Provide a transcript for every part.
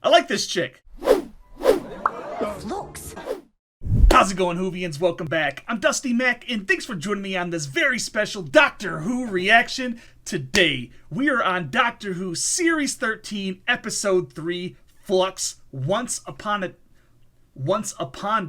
I like this chick. FLUX. How's it going, Whovians? Welcome back. I'm Dusty Mac, and thanks for joining me on this very special Doctor Who reaction. Today, we are on Doctor Who Series 13, Episode 3, FLUX, Once Upon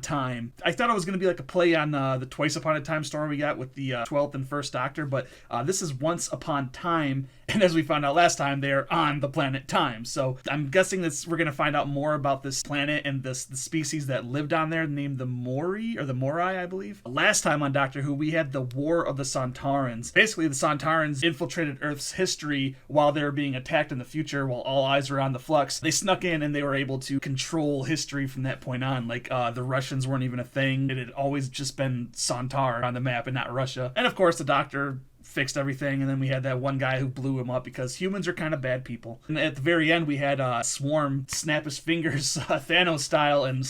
Time. I thought it was going to be like a play on the Twice Upon a Time story we got with the 12th and 1st Doctor, but this is Once Upon Time, and as we found out last time, they're on the planet Time. So I'm guessing we're going to find out more about this planet and the species that lived on there, named the Mori, or the Morai, I believe. Last time on Doctor Who, we had the War of the Sontarans. Basically, the Sontarans infiltrated Earth's history while they were being attacked in the future, while all eyes were on the FLUX. They snuck in and they were able to control history from that point on. Like, the Russians weren't even a thing. It had always just been Sontar on the map and not Russia. And of course, the Doctor fixed everything, and then we had that one guy who blew him up because humans are kind of bad people. And at the very end, we had Swarm snap his fingers Thanos style and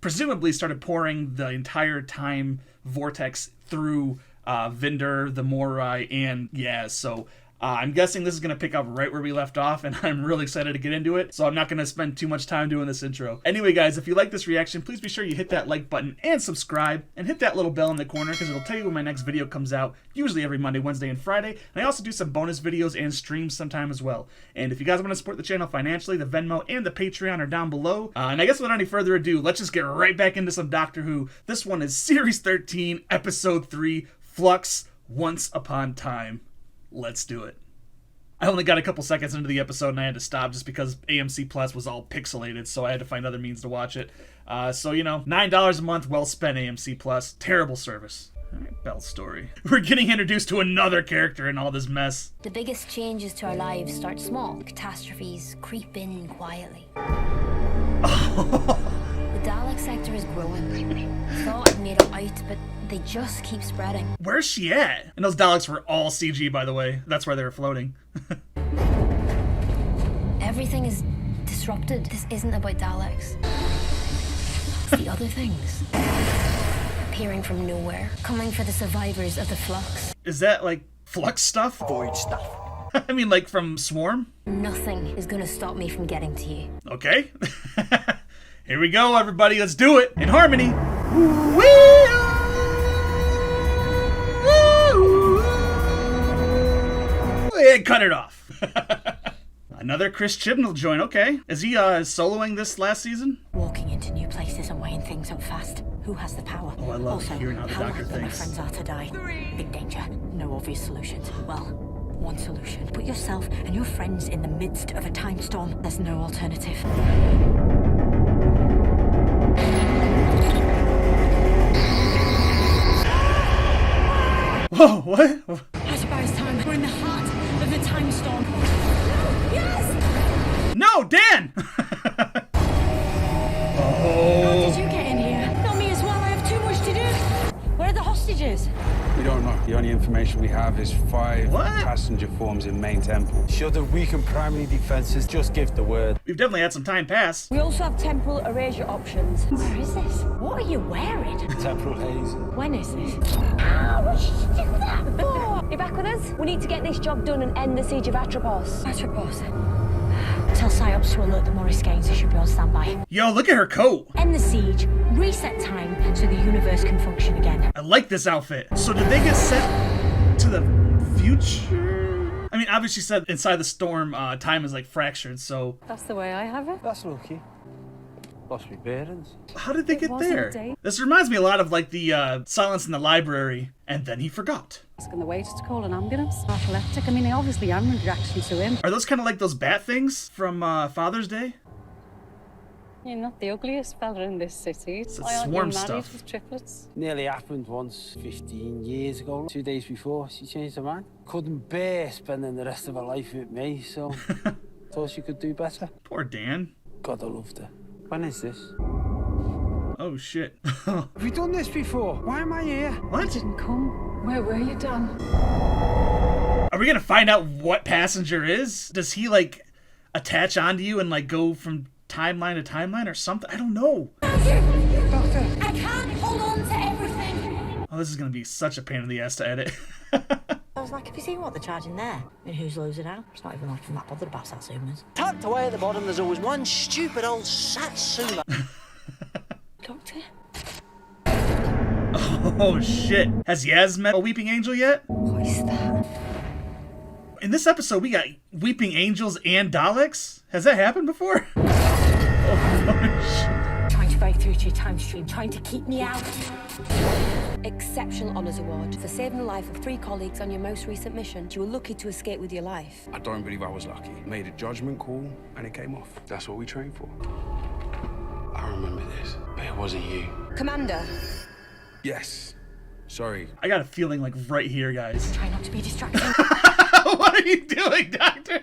presumably started pouring the entire time vortex through Vinder, the Morai, and Yaz. So I'm guessing this is going to pick up right where we left off, and I'm really excited to get into it, so I'm not going to spend too much time doing this intro. Anyway, guys, if you like this reaction, please be sure you hit that like button and subscribe, and hit that little bell in the corner, because it'll tell you when my next video comes out, usually every Monday, Wednesday, and Friday. And I also do some bonus videos and streams sometime as well. And if you guys want to support the channel financially, the Venmo and the Patreon are down below. And I guess without any further ado, let's just get right back into some Doctor Who. This one is Series 13, Episode 3, FLUX, Once Upon Time. Let's do it. I only got a couple seconds into the episode and I had to stop just because AMC Plus was all pixelated, so I had to find other means to watch it. So, you know, $9 a month, well spent, AMC Plus. Terrible service. All right, Belle's story. We're getting introduced to another character in all this mess. The biggest changes to our lives start small. Catastrophes creep in quietly. The Dalek sector is growing. Thought I'd made it out, but they just keep spreading. Where's she at? And those Daleks were all CG, by the way. That's why they were floating. Everything is disrupted. This isn't about Daleks. It's the other things. Appearing from nowhere. Coming for the survivors of the FLUX. Is that like FLUX stuff? Void stuff. I mean, like from Swarm? Nothing is gonna stop me from getting to you. Okay. Here we go, everybody. Let's do it in harmony. Woo! And cut it off. Another Chris Chibnall joint, okay. Is he soloing this last season? Walking into new places and weighing things up fast. Who has the power? Oh, I love hearing how the Doctor likely thinks. My friends are to die. Big danger. No obvious solutions. Well, one solution. Put yourself and your friends in the midst of a time storm. There's no alternative. Whoa, what? At about this time, we're in the heart of the time storm. Yes! No, Dan! How did you get in here? Not me as well. I have too much to do. Where are the hostages? We don't know. The only information we have is 5 What? passenger forms in main temple. Should have weakened primary defenses, just give the word. We've definitely had some time pass. We also have temporal erasure options. Where is this? What are you wearing? Temporal haze. When is this? What did you do that for? You back with us? We need to get this job done and end the siege of Atropos. Atropos. Tell Psyops to alert the Morris Gaines. They should be on standby. Yo, look at her coat. End the siege. Reset time so the universe can function again. I like this outfit. So did they get sent to the future? I mean, obviously said inside the storm, time is like fractured, so That's the way I have it. That's lucky. Lost my bearings. how did they get wasn't there? a date. This reminds me a lot of like the silence in the library, and then he forgot. Asking the waiter to call an ambulance. Narcoleptic. I mean, I obviously am in reaction to him. Are those kind of like those bat things from Father's Day? You're not the ugliest fella in this city. It's Why aren't you swarm married stuff. with triplets? Nearly happened once 15 years ago. 2 days before, she changed her mind. Couldn't bear spending the rest of her life with me, so thought she could do better. Poor Dan. God, I loved her. When is this? Oh shit. Have we done this before? Why am I here? What? Didn't come. Where were you, Dan? Are we gonna find out what Passenger is? Does he like attach onto you and like go from timeline to timeline or something? I don't know. Doctor! I can't hold on to everything. Oh, this is gonna be such a pain in the ass to edit. I'm was like, have you seen what they're charging there? I mean, who's losing out? It's not even like I'm that bothered about Satsumas. Tucked away at the bottom, there's always one stupid old Satsuma. Doctor? Oh shit. Has Yaz met a weeping angel yet? What is that? In this episode, we got weeping angels and Daleks? Has that happened before? Oh, shit. Trying to break through to your time stream, trying to keep me out. Exceptional Honours Award for saving the life of 3 colleagues on your most recent mission. You were lucky to escape with your life. I don't believe I was lucky. Made a judgment call and it came off. That's what we trained for. I remember this, but it wasn't you. Commander. Yes. Sorry. I got a feeling like right here, guys. Try not to be distracted. What are you doing, Doctor?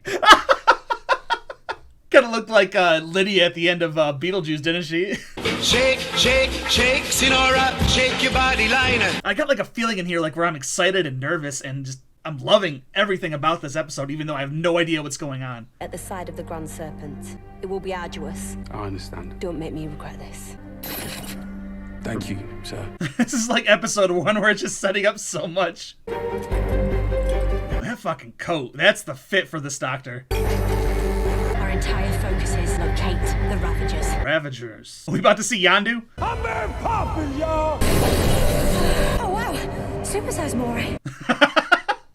Kind of looked like Lydia at the end of Beetlejuice, didn't she? Shake, shake, shake, Sinora, shake your body liner. I got like a feeling in here like where I'm excited and nervous and just I'm loving everything about this episode, even though I have no idea what's going on. At the side of the Grand Serpent. It will be arduous. I understand. Don't make me regret this. Thank you, sir. This is like episode 1 where it's just setting up so much. That fucking coat, that's the fit for this Doctor. Our entire focus is locate the Ravagers. Ravagers. Are we about to see Yandu? I'm Mary Poppins, y'all. Oh wow, supersize Maury.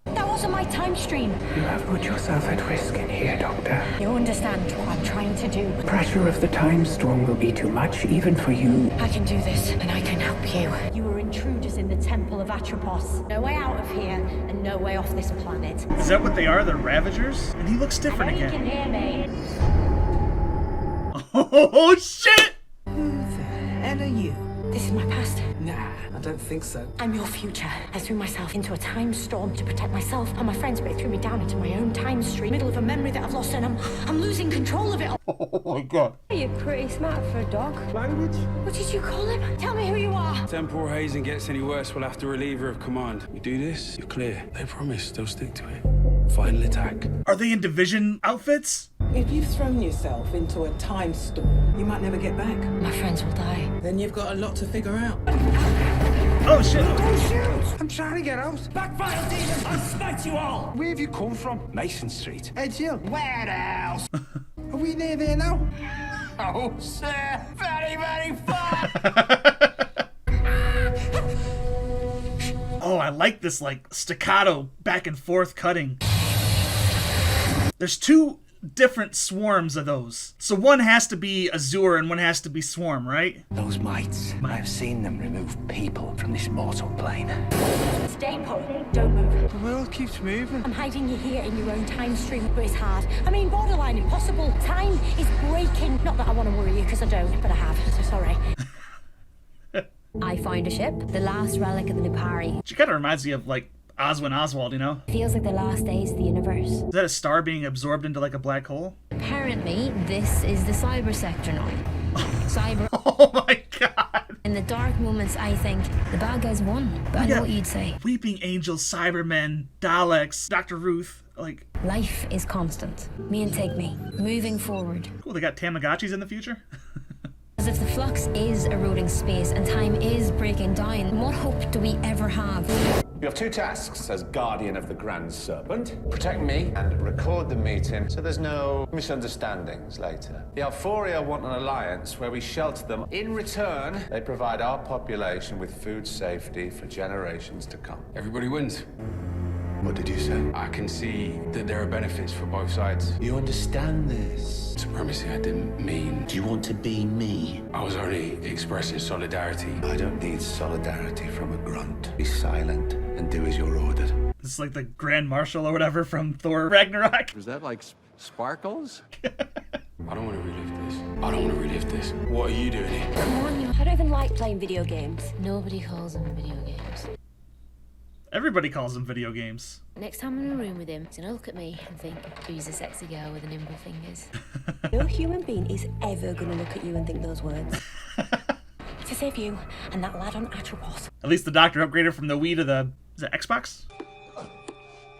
That wasn't my time stream. You have put yourself at risk in here, Doctor. You understand what I'm trying to do. The pressure of the time storm will be too much, even for you. I can do this, and I can help you. You were intruders in the Temple of Atropos. No way out of here, and no way off this planet. Is that what they are? They're Ravagers? And he looks different I know again. you can hear me. Oh shit! Who the hell are you? This is my past. Nah, I don't think so. I'm your future. I threw myself into a time storm to protect myself and my friends, but it threw me down into my own time stream, middle of a memory that I've lost, and I'm losing control of it. Oh my god. You're pretty smart for a dog. Language? What did you call him? Tell me who you are. Temporal hazing gets any worse, we'll have to relieve her of command. We do this, you're clear. They promise they'll stick to it. Final attack. Are they in division outfits? If you've thrown yourself into a time storm, you might never get back. My friends will die. Then you've got a lot to figure out. Oh shit. Oh shoot! I'm trying to get out. Backfire, demon! I'll smite you all! Where have you come from? Mason Street. Edge Hill. Where else? Are we near there now? Oh, sir! Very, very far! Oh, I like this like staccato back and forth cutting. There's 2 different swarms of those. So one has to be Azure and one has to be Swarm, right? Those mites, I've seen them remove people from this mortal plane. Stay put. Don't move. The world keeps moving. I'm hiding you here in your own time stream, but it's hard. I mean, borderline impossible. Time is breaking. Not that I want to worry you, because I don't, but I have. So sorry. I found a ship, the last relic of the Nupari. She kind of reminds me of like Oswin Oswald, you know? Feels like the last days of the universe. Is that a star being absorbed into like a black hole? Apparently, this is the cyber sector now. Cyber. Oh my god! In the dark moments, I think the bad guys won. But I know what you'd say. Weeping Angels, Cybermen, Daleks, Dr. Ruth, like... Life is constant. Me and take me. Moving forward. Cool, they got Tamagotchis in the future? As if the flux is eroding space and time is breaking down, what hope do we ever have? You have 2 tasks as Guardian of the Grand Serpent. Protect me and record the meeting so there's no misunderstandings later. The Alphoria want an alliance where we shelter them. In return, they provide our population with food safety for generations to come. Everybody wins. What did you say? I can see that there are benefits for both sides. You understand this? Supremacy, I didn't mean. Do you want to be me? I was only expressing solidarity. I don't need solidarity from a grunt. Be silent and do as you're ordered. This is like the Grand Marshal or whatever from Thor Ragnarok. Is that like sparkles? I don't want to relive this. I don't want to relive this. What are you doing here? Come on, I don't even like playing video games. Nobody calls them video games. Everybody calls them video games. Next time I'm in a room with him, he's gonna look at me and think, who's a sexy girl with nimble fingers? No human being is ever going to look at you and think those words. To save you and that lad on Atropos. At least the Doctor upgraded from the Wii to the... Is it Xbox?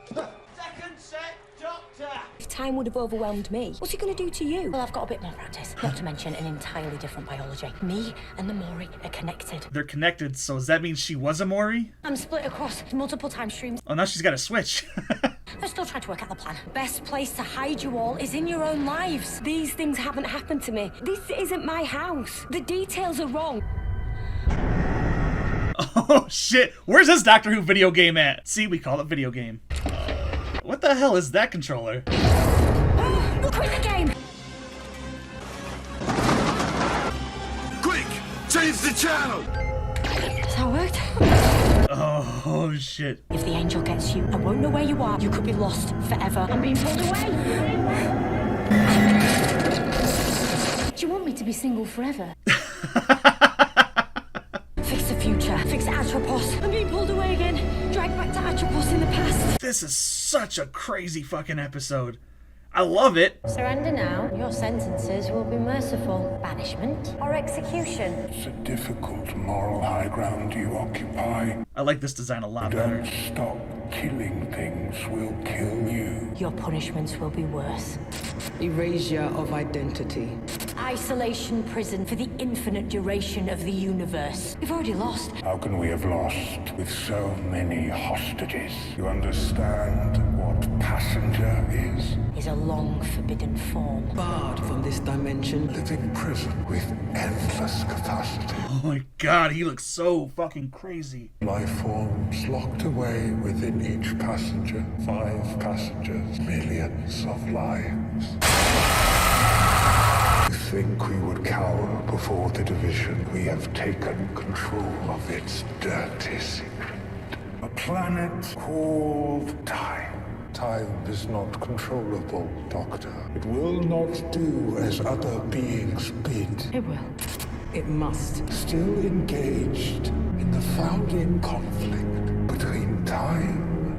Second set, Doctor! time would have overwhelmed me. What's he going to do to you? Well, I've got a bit more practice. Not to mention an entirely different biology. Me and the Maury are connected. They're connected, so does that mean she was a Maury? I'm split across multiple time streams. Oh, now she's got a switch. I'm still trying to work out the plan. Best place to hide you all is in your own lives. These things haven't happened to me. This isn't my house. The details are wrong. Oh shit, where's this Doctor Who video game at? See, we call it video game. What the hell is that controller? Oh, quit the game! Quick! Change the channel! That's how it worked. Oh shit. If the angel gets you, I won't know where you are. You could be lost forever. I'm being pulled away. Do you want me to be single forever? Fix the future. Fix Atropos. I'm being pulled away again. Dragged back to Atropos in the past. This is such a crazy fucking episode. I love it. Surrender now. Your sentences will be merciful. Banishment. Or execution. It's a difficult moral high ground you occupy. I like this design a lot better. Don't stop. Killing things will kill you. Your punishments will be worse. Erasure of identity. Isolation prison for the infinite duration of the universe. We've already lost. How can we have lost with so many hostages? You understand what passenger is? Is a long forbidden form. Barred from this dimension. Living prison with endless capacity. Oh my god, he looks so fucking crazy. Life forms locked away within each passenger. 5 passengers, millions of lives. You think we would cower before the division? We have taken control of its dirty secret. A planet called time. Time is not controllable, Doctor. It will not do as other beings bid. It will. It must. Still engaged in the founding conflict between time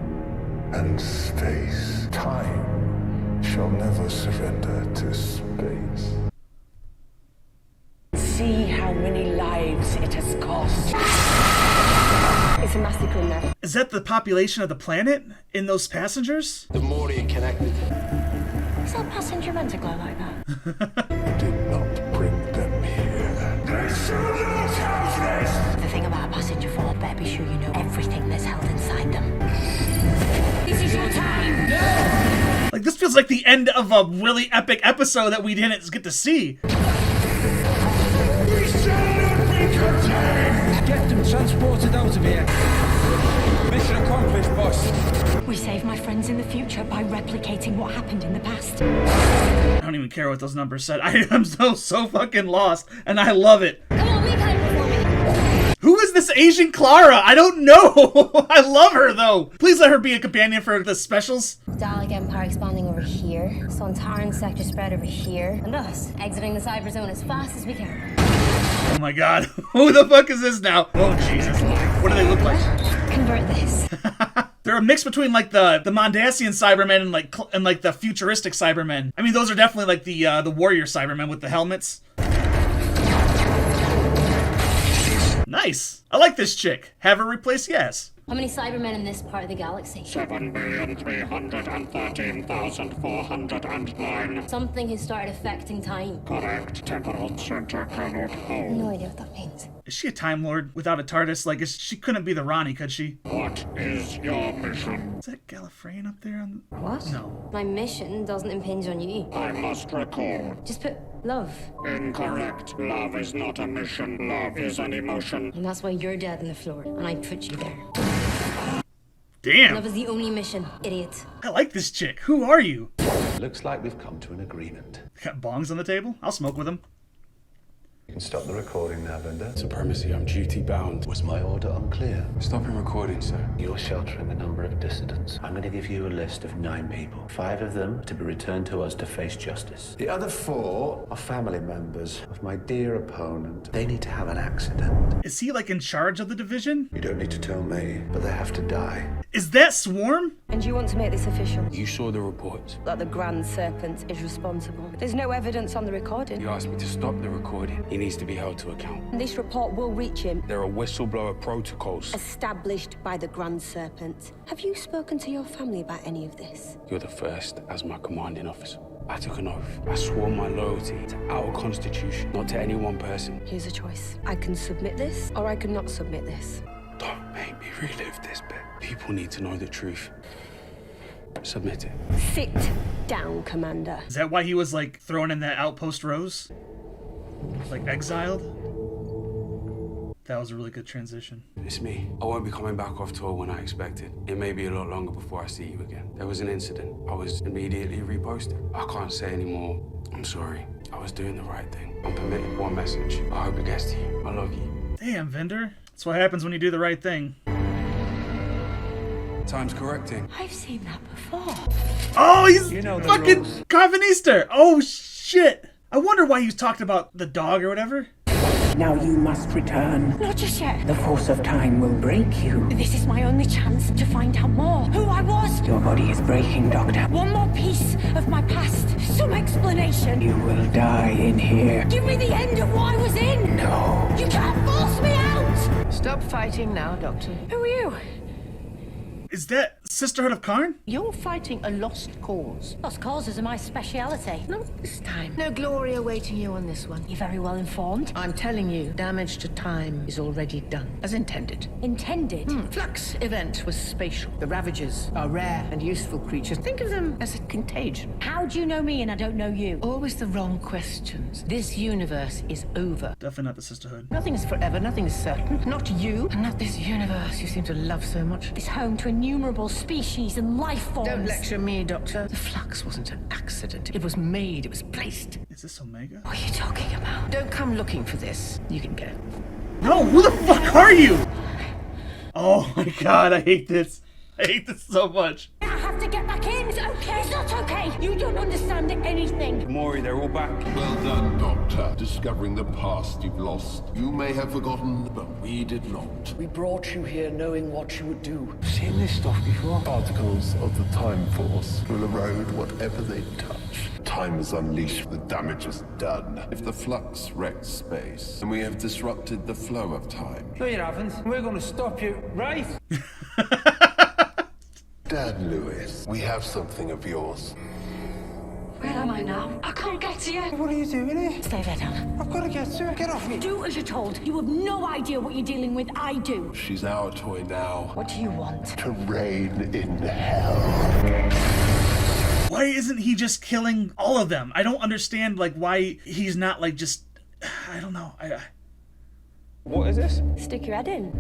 and space. Time shall never surrender to space. See how many lives it has cost. It's a massacre in there. Is that the population of the planet in those passengers? The Maury are connected. Is that passenger meant to glow like that? I did not bring them here. They should not have this! The thing about a passenger vault, better be sure you know everything that's held inside them. This is your time! No! Like, this feels like the end of a really epic episode that we didn't get to see. Get them transported out of here. Mission accomplished, boss. We save my friends in the future by replicating what happened in the past. I don't even care what those numbers said. I am so fucking lost, and I love it. Come on, make it for me. Who is this Asian Clara? I don't know. I love her, though. Please let her be a companion for the specials. Dalek Empire expanding over here. Sontaran sector spread over here. And us exiting the cyber zone as fast as we can. Oh my god. Who the fuck is this now? Oh, Jesus. What do they look like? Convert this. They're a mix between like the Mondasian Cybermen and like the futuristic Cybermen. I mean, those are definitely like the warrior Cybermen with the helmets. Nice. I like this chick. Have her replace Yes. How many Cybermen in this part of the galaxy? 7,313,409. Something has started affecting time. Correct. Temporal center cannot hold. No idea what that means. Is she a Time Lord without a TARDIS? Like, she couldn't be the Ronnie, could she? What is your mission? Is that Gallifreyan up there? What? No. My mission doesn't impinge on you. I must record. Just put love. Incorrect. Love is not a mission. Love is an emotion. And that's why you're dead on the floor, and I put you there. Damn. Love is the only mission, idiot. I like this chick. Who are you? Looks like we've come to an agreement. Got bongs on the table? I'll smoke with them. You can stop the recording now, Bender. Supremacy, I'm duty bound. Was my order unclear? Stopping recording, sir. You're sheltering a number of dissidents. I'm going to give you a list of 9 people. 5 of them to be returned to us to face justice. The other 4 are family members of my dear opponent. They need to have an accident. Is he like in charge of the division? You don't need to tell me, but they have to die. Is that Swarm? And you want to make this official? You saw the reports. That the Grand Serpent is responsible. There's no evidence on the recording. You asked me to stop the recording. He needs to be held to account. And this report will reach him. There are whistleblower protocols. Established by the Grand Serpent. Have you spoken to your family about any of this? You're the first as my commanding officer. I took an oath. I swore my loyalty to our constitution, not to any one person. Here's a choice. I can submit this, or I can not submit this. Don't make me relive this bit. People need to know the truth. Submit it. Sit down, Commander. Is that why he was, like, thrown in that outpost rose? Like, exiled? That was a really good transition. It's me. I won't be coming back off tour when I expected. It may be a lot longer before I see you again. There was an incident. I was immediately reposted. I can't say anymore. I'm sorry. I was doing the right thing. I'm permitted one message. I hope it gets to you. I love you. Damn, Vendor. That's what happens when you do the right thing. Time's correcting. I've seen that before. Oh, he's fucking Carvin Easter. Oh, shit. I wonder why he was talking about the dog or whatever. Now you must return. Not just yet. The force of time will break you. This is my only chance to find out more. Who I was. Your body is breaking, Doctor. One more piece of my past. Some explanation. You will die in here. Give me the end of what I was in. No. You can't force me out. Stop fighting now, Doctor. Who are you? Is that Sisterhood of Karn? You're fighting a lost cause. Lost causes are my speciality. Not this time. No glory awaiting you on this one. You're very well informed. I'm telling you, damage to time is already done, as intended. Intended? Flux event was spatial. The Ravagers are rare and useful creatures. Think of them as a contagion. How do you know me and I don't know you? Always the wrong questions. This universe is over. Definitely not the Sisterhood. Nothing is forever, nothing is certain. Not you, and not this universe you seem to love so much. It's home to innumerable species and life forms. Don't lecture me, Doctor. The flux wasn't an accident. It was made, it was placed. Is this Omega? What are you talking about? Don't come looking for this. You can go. No, who the fuck are you? Oh my god, I hate this. I hate this so much. I have to get back in. It's okay. It's not okay. You don't understand anything. Maury, they're all back. Well done, Doctor. Discovering the past you've lost. You may have forgotten, but we did not. We brought you here knowing what you would do. Seen this stuff before? Particles of the Time Force will erode whatever they touch. Time is unleashed, the damage is done. If the flux wrecks space, then we have disrupted the flow of time. No, you haven't. We're going to stop you, right? Dad Lewis, we have something of yours. Where am I now? I can't get to you. What are you doing here? Stay there, Dan. I've got to get to her. Get off me. Do as you're told. You have no idea what you're dealing with. I do. She's our toy now. What do you want? To reign in hell. Why isn't he just killing all of them? I don't understand, like, why he's not, like, just... I don't know. What is this? Stick your head in.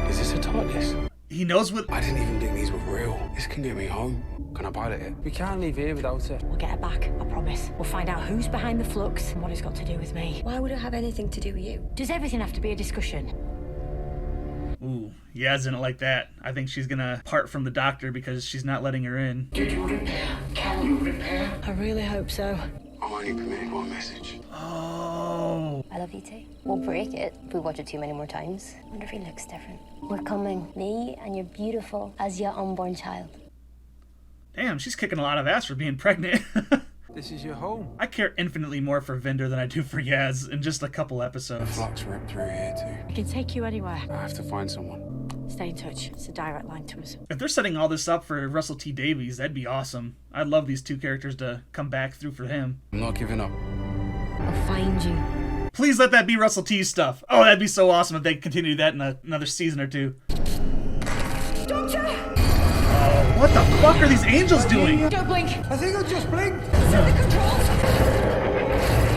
Is this a TARDIS? He knows what... I didn't even think these were real. This can get me home. Can I pilot it? We can't leave here without her. We'll get her back, I promise. We'll find out who's behind the flux and what it's got to do with me. Why would it have anything to do with you? Does everything have to be a discussion? Ooh, Yaz didn't like that. I think she's gonna part from the doctor because she's not letting her in. Did you repair? Can you repair? I really hope so. I'm only permitted one message. Oh. I love you too. We'll break it if we watch it too many more times. I wonder if he looks different. We're coming. Me and your beautiful as your unborn child. Damn, she's kicking a lot of ass for being pregnant. This is your home. I care infinitely more for Vendor than I do for Yaz in just a couple episodes. The flux ripped through here too. I can take you anywhere. I have to find someone. Stay in touch. It's a direct line to us. If they're setting all this up for Russell T Davies, that'd be awesome. I'd love these two characters to come back through for him. I'm not giving up. I'll find you. Please let that be Russell T's stuff. Oh, that'd be so awesome if they continue that in another season or two. Doctor! Oh, what the fuck are these angels doing? Don't blink. I think I just blinked. Set the controls.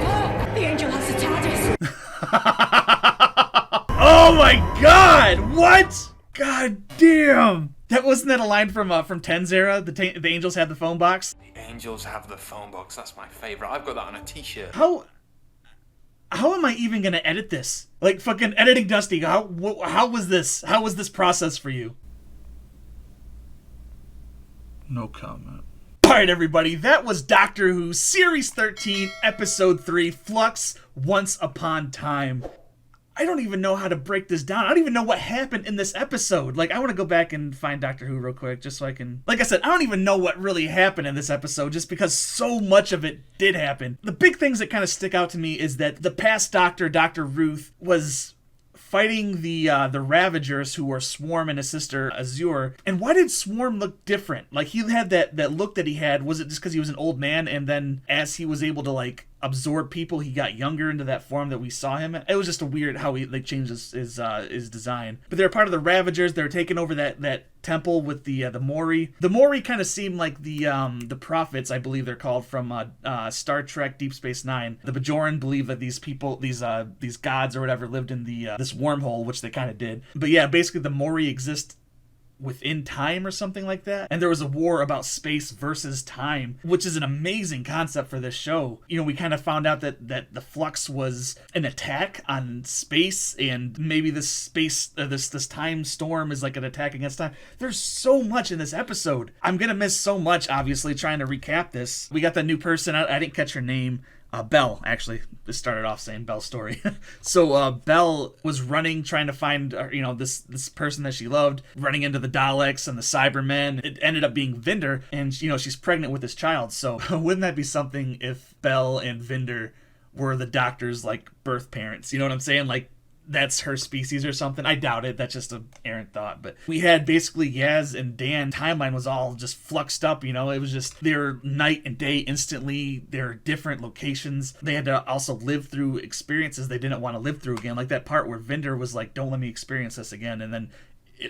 Oh, the angel has the TARDIS. Oh my god! What? God damn! Wasn't that a line from Ten's era? The angels have the phone box. The angels have the phone box. That's my favorite. I've got that on a t-shirt. How am I even gonna edit this? Like fucking editing Dusty. How was this? How was this process for you? No comment. Alright everybody, that was Doctor Who Series 13, Episode 3, Flux, Once Upon Time. I don't even know how to break this down. I don't even know what happened in this episode. Like, I want to go back and find Doctor Who real quick just so I can... Like I said, I don't even know what really happened in this episode just because so much of it did happen. The big things that kind of stick out to me is that the past Doctor, Dr. Ruth, was fighting the Ravagers, who were Swarm and his sister Azure. And why did Swarm look different? Like, he had that look that he had. Was it just because he was an old man, and then as he was able to, like, absorb people, he got younger into that form that we saw him in? It was just a weird how he, like, changed his design. But they're part of the Ravagers. They're taking over that temple with the Mori. The Mori kind of seem like the prophets, I believe they're called, from Star Trek Deep Space Nine. The Bajoran believe that these people, these gods or whatever, lived in this wormhole, which they kind of did. But yeah, basically the Mori exist within time or something like that, and there was a war about space versus time, which is an amazing concept for this show. You know, we kind of found out that the Flux was an attack on space, and maybe this space this time storm is like an attack against time. There's so much in this episode. I'm gonna miss so much, obviously, trying to recap this. We got that new person. I didn't catch her name. Belle, actually. This started off saying Belle's story. So Belle was running, trying to find, this person that she loved, running into the Daleks and the Cybermen. It ended up being Vinder, and, she's pregnant with this child. So wouldn't that be something if Belle and Vinder were the Doctor's, like, birth parents? You know what I'm saying? Like, that's her species or something. I doubt it. That's just an errant thought. But we had basically Yaz and Dan. Timeline was all just fluxed up, It was just, they're night and day instantly. They're different locations. They had to also live through experiences they didn't want to live through again. Like that part where Vinder was like, don't let me experience this again. And then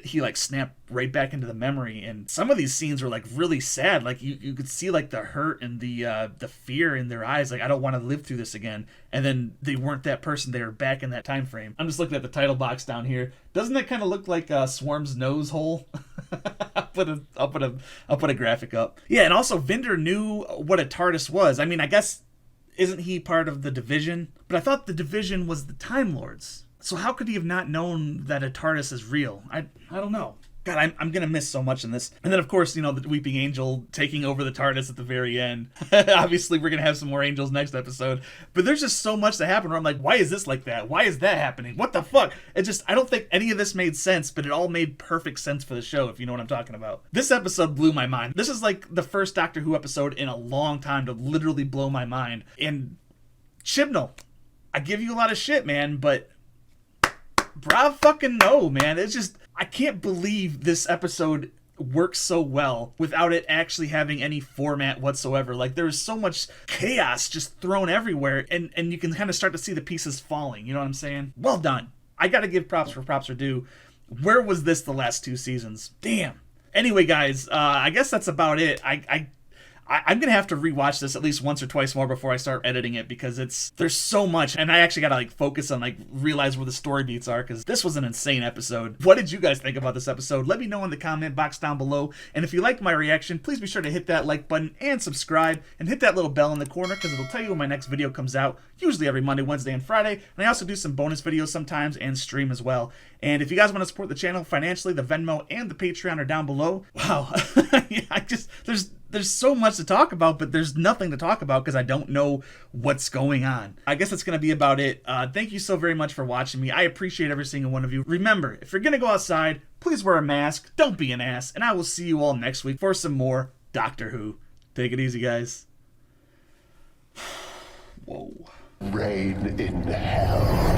he like snapped right back into the memory. And some of these scenes were like really sad. Like you could see like the hurt and the fear in their eyes. Like, I don't want to live through this again. And then they weren't that person. They were back in that time frame. I'm just looking at the title box down here. Doesn't that kind of look like Swarm's nose hole? I'll put a graphic up. Yeah, and also Vinder knew what a TARDIS was. I mean, I guess, isn't he part of the Division? But I thought the Division was the Time Lords. So how could he have not known that a TARDIS is real? I don't know. God, I'm going to miss so much in this. And then, of course, the Weeping Angel taking over the TARDIS at the very end. Obviously, we're going to have some more angels next episode. But there's just so much that happened where I'm like, why is this like that? Why is that happening? What the fuck? I don't think any of this made sense, but it all made perfect sense for the show, if you know what I'm talking about. This episode blew my mind. This is like the first Doctor Who episode in a long time to literally blow my mind. And Chibnall, I give you a lot of shit, man, but bravo fucking no, man. It's just, I can't believe this episode works so well without it actually having any format whatsoever. Like, there's so much chaos just thrown everywhere, and you can kind of start to see the pieces falling. You know what I'm saying? Well done. I gotta give props where props are due. Where was this the last 2 seasons? Damn. Anyway, guys, I guess that's about it. I'm going to have to rewatch this at least once or twice more before I start editing it, because there's so much, and I actually got to like focus on like realize where the story beats are, because this was an insane episode. What did you guys think about this episode? Let me know in the comment box down below, and if you liked my reaction, please be sure to hit that like button and subscribe, and hit that little bell in the corner, because it'll tell you when my next video comes out, usually every Monday, Wednesday, and Friday, and I also do some bonus videos sometimes and stream as well. And if you guys want to support the channel financially, the Venmo and the Patreon are down below. Wow. Yeah, there's so much to talk about, but there's nothing to talk about because I don't know what's going on. I guess that's going to be about it. Thank you so very much for watching me. I appreciate every single one of you. Remember, if you're going to go outside, please wear a mask. Don't be an ass. And I will see you all next week for some more Doctor Who. Take it easy, guys. Whoa. Rain in hell.